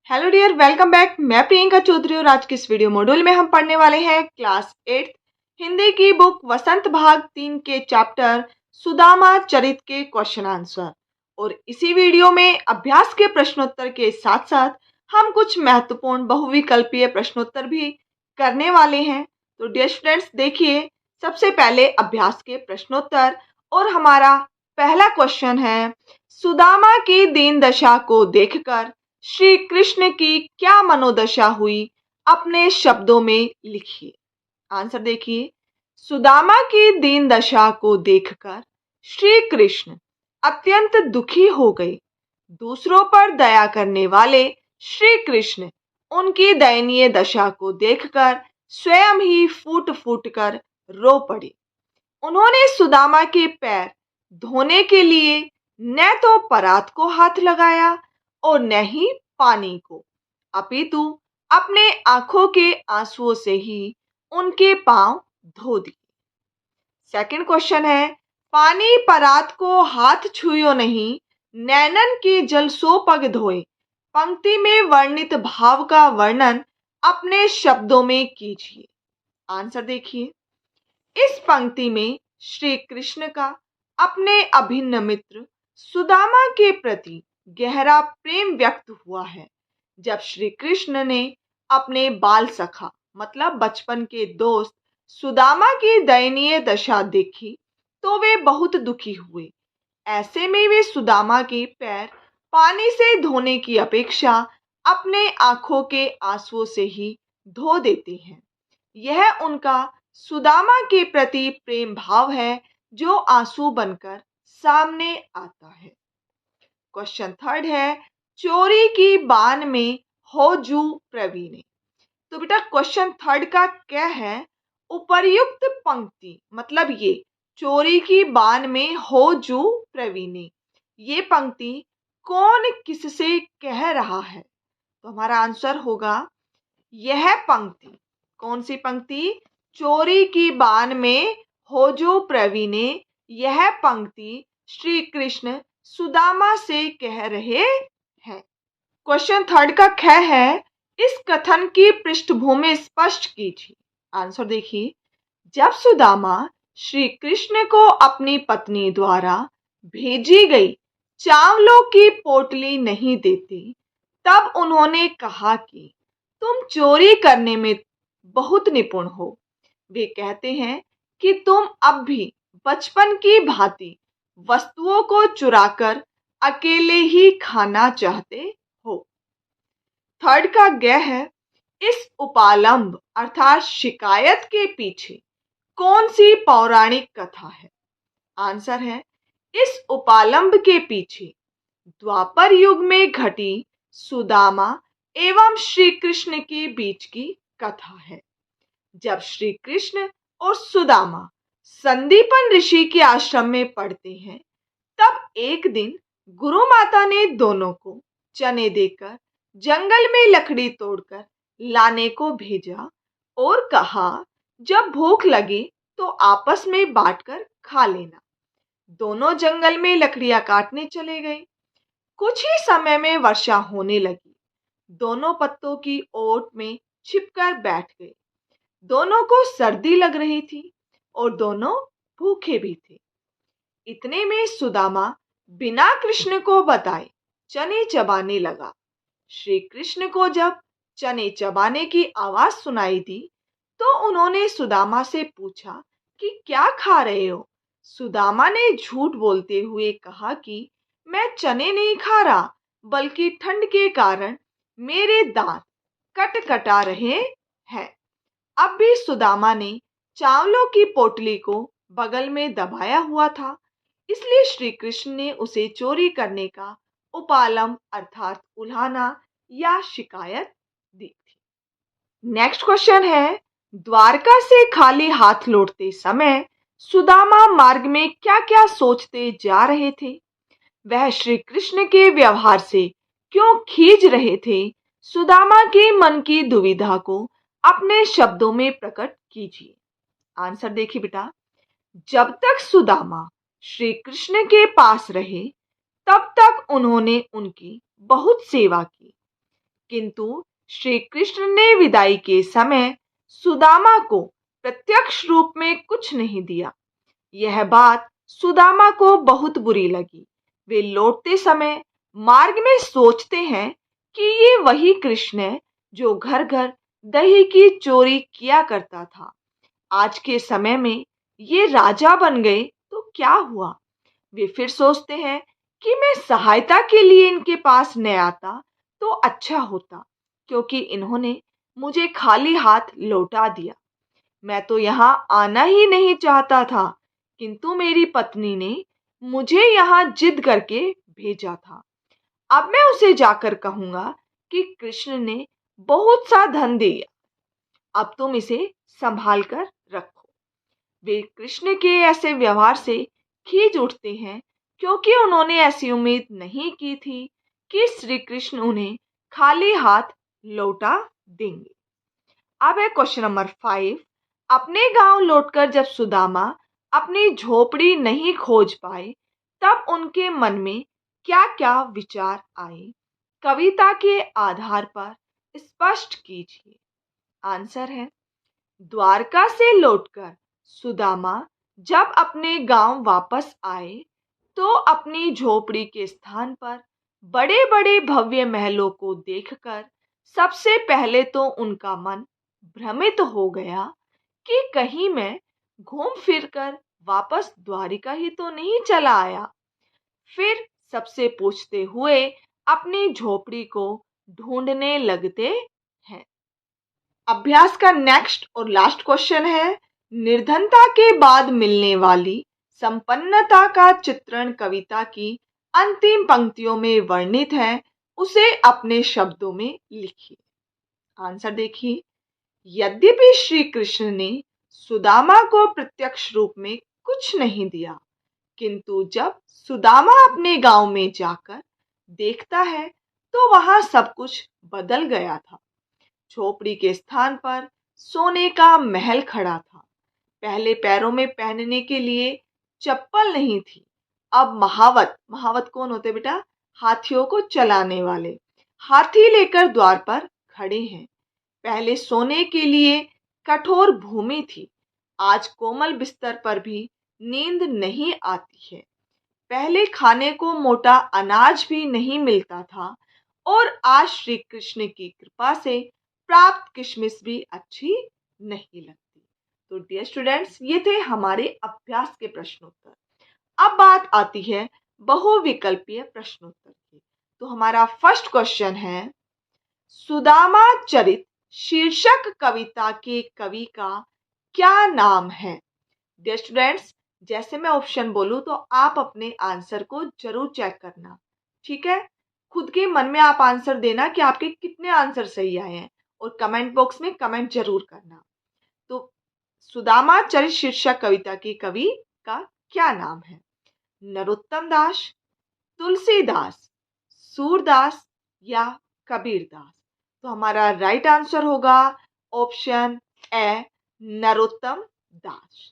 Hello dear, welcome back. मैं प्रियंका चौधरी और आज के इस वीडियो मॉड्यूल में हम पढ़ने वाले हैं क्लास 8 हिंदी की बुक वसंत भाग 3 के चैप्टर सुदामा चरित के क्वेश्चन आंसर। और इसी वीडियो में अभ्यास के प्रश्नोत्तर के साथ साथ हम कुछ महत्वपूर्ण बहुविकल्पीय प्रश्नोत्तर भी करने वाले हैं। तो डियर स्टूडेंट्स, देखिए सबसे पहले अभ्यास के प्रश्नोत्तर। और हमारा पहला क्वेश्चन है, सुदामा की दीन दशा को देखकर श्री कृष्ण की क्या मनोदशा हुई, अपने शब्दों में लिखिए। आंसर देखिए, सुदामा की दीन दशा को देखकर श्री कृष्ण अत्यंत दुखी हो गए। दूसरों पर दया करने वाले श्री कृष्ण उनकी दयनीय दशा को देखकर स्वयं ही फूट फूट कर रो पड़े। उन्होंने सुदामा के पैर धोने के लिए न तो परात को हाथ लगाया और न ही पानी को, अपितु अपने आंखों के आंसुओं से ही उनके पांव धो दिए। सेकंड क्वेश्चन है, पानी परात को हाथ छुयो नहीं, नैनन के जल सो पग धोए। पंक्ति में वर्णित भाव का वर्णन अपने शब्दों में कीजिए। आंसर देखिए, इस पंक्ति में श्री कृष्ण का अपने अभिन्न मित्र सुदामा के प्रति गहरा प्रेम व्यक्त हुआ है। जब श्री कृष्ण ने अपने बाल सखा मतलब बचपन के दोस्त सुदामा की दयनीय दशा देखी तो वे बहुत दुखी हुए। ऐसे में वे सुदामा के पैर पानी से धोने की अपेक्षा अपने आंखों के आंसुओं से ही धो देते हैं। यह उनका सुदामा के प्रति प्रेम भाव है जो आंसू बनकर सामने आता है। क्वेश्चन थर्ड है, चोरी की बान में हो जू प्रवीणे। तो बेटा क्वेश्चन थर्ड का क्या है, उपर्युक्त पंक्ति मतलब ये चोरी की बान में हो जू प्रवीणे, ये पंक्ति कौन किससे कह रहा है? तो हमारा आंसर होगा यह पंक्ति। कौन सी पंक्ति? चोरी की बान में हो जो प्रवीणे, यह पंक्ति श्री कृष्ण सुदामा से कह रहे हैं। क्वेश्चन थर्ड का ख है, इस कथन की पृष्ठभूमि स्पष्ट कीजिए। आंसर देखिए, जब सुदामा श्री कृष्ण को अपनी पत्नी द्वारा भेजी गई चावलों की पोटली नहीं देते, तब उन्होंने कहा कि तुम चोरी करने में बहुत निपुण हो। वे कहते हैं कि तुम अब भी बचपन की भांति वस्तुओं को चुराकर अकेले ही खाना चाहते हो। थर्ड का ग है, इस उपालंब अर्थात शिकायत के पीछे कौन सी पौराणिक कथा है? आंसर है, इस उपालंब के पीछे द्वापर युग में घटी सुदामा एवं श्री कृष्ण के बीच की कथा है। जब श्री कृष्ण और सुदामा संदीपन ऋषि के आश्रम में पढ़ते हैं, तब एक दिन गुरु माता ने दोनों को चने देकर जंगल में लकड़ी तोड़कर लाने को भेजा और कहा, जब भूख लगे तो आपस में बांटकर खा लेना। दोनों जंगल में लकड़ियां काटने चले गए। कुछ ही समय में वर्षा होने लगी। दोनों पत्तों की ओट में छिपकर बैठ गए। दोनों को सर्दी लग रही थी और दोनों भूखे भी थे। इतने में सुदामा बिना कृष्ण को बताए चने चबाने लगा। श्री कृष्ण को जब चने चबाने की आवाज सुनाई दी तो उन्होंने सुदामा से पूछा कि क्या खा रहे हो? सुदामा ने झूठ बोलते हुए कहा कि मैं चने नहीं खा रहा, बल्कि ठंड के कारण मेरे दांत कटकटा रहे हैं। अब भी सुदामा ने चावलों की पोटली को बगल में दबाया हुआ था, इसलिए श्री कृष्ण ने उसे चोरी करने का उपालंब अर्थात उल्हाना या शिकायत दी थी। नेक्स्ट क्वेश्चन है, द्वारका से खाली हाथ लौटते समय सुदामा मार्ग में क्या क्या सोचते जा रहे थे? वह श्री कृष्ण के व्यवहार से क्यों खींच रहे थे? सुदामा के मन की दुविधा को अपने शब्दों में प्रकट कीजिए। आंसर देखिए बेटा, जब तक सुदामा श्री कृष्ण के पास रहे तब तक उन्होंने उनकी बहुत सेवा की। किंतु श्री कृष्ण ने विदाई के समय सुदामा को प्रत्यक्ष रूप में कुछ नहीं दिया। यह बात सुदामा को बहुत बुरी लगी। वे लौटते समय मार्ग में सोचते हैं कि ये वही कृष्ण है जो घर घर दही की चोरी किया करता था। आज के समय में ये राजा बन गए तो क्या हुआ। वे फिर सोचते हैं कि मैं सहायता के लिए इनके पास न आता तो अच्छा होता, क्योंकि इन्होंने मुझे खाली हाथ लौटा दिया। मैं तो यहाँ आना ही नहीं चाहता था, किंतु मेरी पत्नी ने मुझे यहाँ जिद करके भेजा था। अब मैं उसे जाकर कहूंगा कि कृष्ण ने बहुत सा धन दिया, अब तुम इसे संभाल कर रखो। वे कृष्ण के ऐसे व्यवहार से खींच उठते हैं, क्योंकि उन्होंने ऐसी उम्मीद नहीं की थी कि श्री कृष्ण उन्हें खाली हाथ लौटा देंगे। अब है क्वेश्चन नंबर 5। अपने गांव लौटकर जब सुदामा अपनी झोपड़ी नहीं खोज पाए, तब उनके मन में क्या क्या विचार आए, कविता के आधार पर स्पष्ट कीजिए। आंसर है, द्वारका से लौटकर सुदामा जब अपने गांव वापस आए तो अपनी झोपड़ी के स्थान पर बड़े बड़े भव्य महलों को देखकर सबसे पहले तो उनका मन भ्रमित हो गया कि कहीं मैं घूम फिर कर वापस द्वारिका ही तो नहीं चला आया। फिर सबसे पूछते हुए अपनी झोपड़ी को ढूंढने लगते हैं। अभ्यास का नेक्स्ट और लास्ट क्वेश्चन है, निर्धनता के बाद मिलने वाली संपन्नता का चित्रण कविता की अंतिम पंक्तियों में वर्णित है, उसे अपने शब्दों में लिखिए। आंसर देखिए, यद्यपि श्री कृष्ण ने सुदामा को प्रत्यक्ष रूप में कुछ नहीं दिया, किंतु जब सुदामा अपने गांव में जाकर देखता है तो वहां सब कुछ बदल गया था। झोपड़ी के स्थान पर सोने का महल खड़ा था। पहले पैरों में पहनने के लिए चप्पल नहीं थी। अब महावत, महावत कौन होते बेटा? हाथियों को चलाने वाले हाथी लेकर द्वार पर खड़े हैं। पहले सोने के लिए कठोर भूमि थी, आज कोमल बिस्तर पर भी नींद नहीं आती है। पहले खाने को मोटा अनाज भी नहीं मिलता था, और आज श्री कृष्ण की कृपा से प्राप्त किशमिश भी अच्छी नहीं लगती। तो डियर स्टूडेंट्स, ये थे हमारे अभ्यास के प्रश्नोत्तर। अब बात आती है बहुविकल्पीय प्रश्नोत्तर की। तो हमारा फर्स्ट क्वेश्चन है, सुदामा चरित शीर्षक कविता के कवि का क्या नाम है? डियर स्टूडेंट्स, जैसे मैं ऑप्शन बोलूं तो आप अपने आंसर को जरूर चेक करना, ठीक है? खुद के मन में आप आंसर देना कि आपके कितने आंसर सही आए हैं, और कमेंट बॉक्स में कमेंट जरूर करना। तो सुदामा चरित शीर्षक कविता के कवि का क्या नाम है? नरोत्तम दास, तुलसीदास, सूरदास या कबीरदास? तो हमारा राइट आंसर होगा option A, Narottam Das.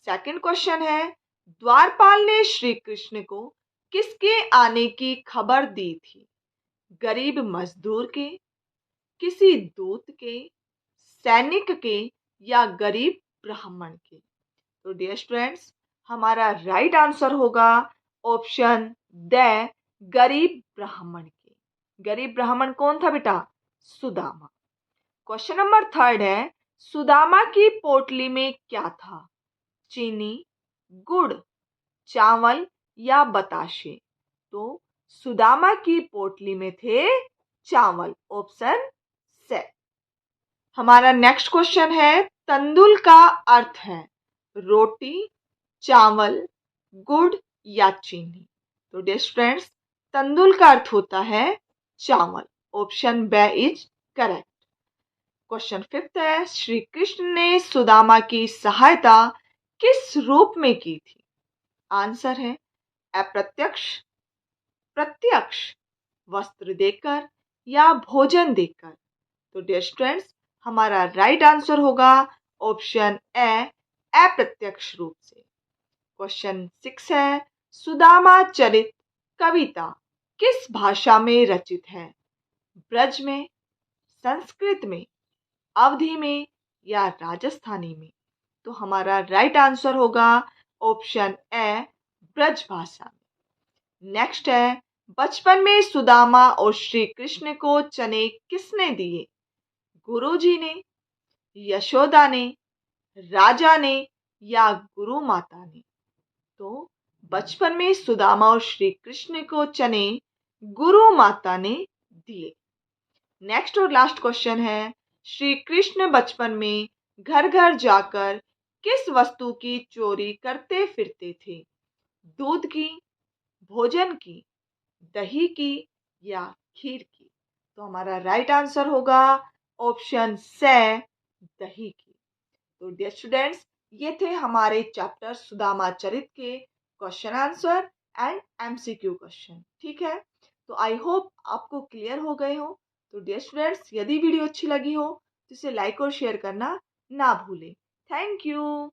Second question है, द्वारपाल ने श्री कृष्ण को किसके आने की खबर दी थी? गरीब मजदूर के, किसी दूत के, सैनिक के या गरीब ब्राह्मण के? तो डियर स्टूडेंट्स, हमारा राइट आंसर होगा ऑप्शन द, गरीब ब्राह्मण के। गरीब ब्राह्मण कौन था बेटा? सुदामा। क्वेश्चन नंबर थर्ड है, सुदामा की पोटली में क्या था? चीनी, गुड़, चावल या बताशे? तो सुदामा की पोटली में थे चावल, ऑप्शन से। हमारा नेक्स्ट क्वेश्चन है, तंदुल का अर्थ है रोटी, चावल, गुड़ या चीनी? तो डियर फ्रेंड्स, तंदुल का अर्थ होता है चावल, option B is correct. Question fifth है, श्री कृष्ण ने सुदामा की सहायता किस रूप में की थी? आंसर है अप्रत्यक्ष, प्रत्यक्ष, वस्त्र देकर या भोजन देकर? तो डियर स्टूडेंट्स, हमारा राइट आंसर होगा ऑप्शन ए, अप्रत्यक्ष रूप से। क्वेश्चन 6 है, सुदामा चरित कविता किस भाषा में रचित है? ब्रज में, संस्कृत में, अवधी में या राजस्थानी में? तो हमारा राइट आंसर होगा ऑप्शन ए, ब्रज भाषा में। नेक्स्ट है, बचपन में सुदामा और श्री कृष्ण को चने किसने दिए? गुरुजी ने, यशोदा ने, राजा ने या गुरु माता ने? तो बचपन में सुदामा और श्री कृष्ण को चने गुरु माता ने दिए। नेक्स्ट और लास्ट क्वेश्चन है, श्री कृष्ण बचपन में घर घर जाकर किस वस्तु की चोरी करते फिरते थे? दूध की, भोजन की, दही की या खीर की? तो हमारा राइट आंसर होगा ऑप्शन से, दही की। तो डियर स्टूडेंट्स, ये थे हमारे चैप्टर सुदामा चरित के question answer and MCQ question. ठीक है, तो आई होप आपको क्लियर हो गए हो। तो डियर स्टूडेंट्स, यदि वीडियो अच्छी लगी हो तो इसे लाइक और शेयर करना ना भूलें। Thank you.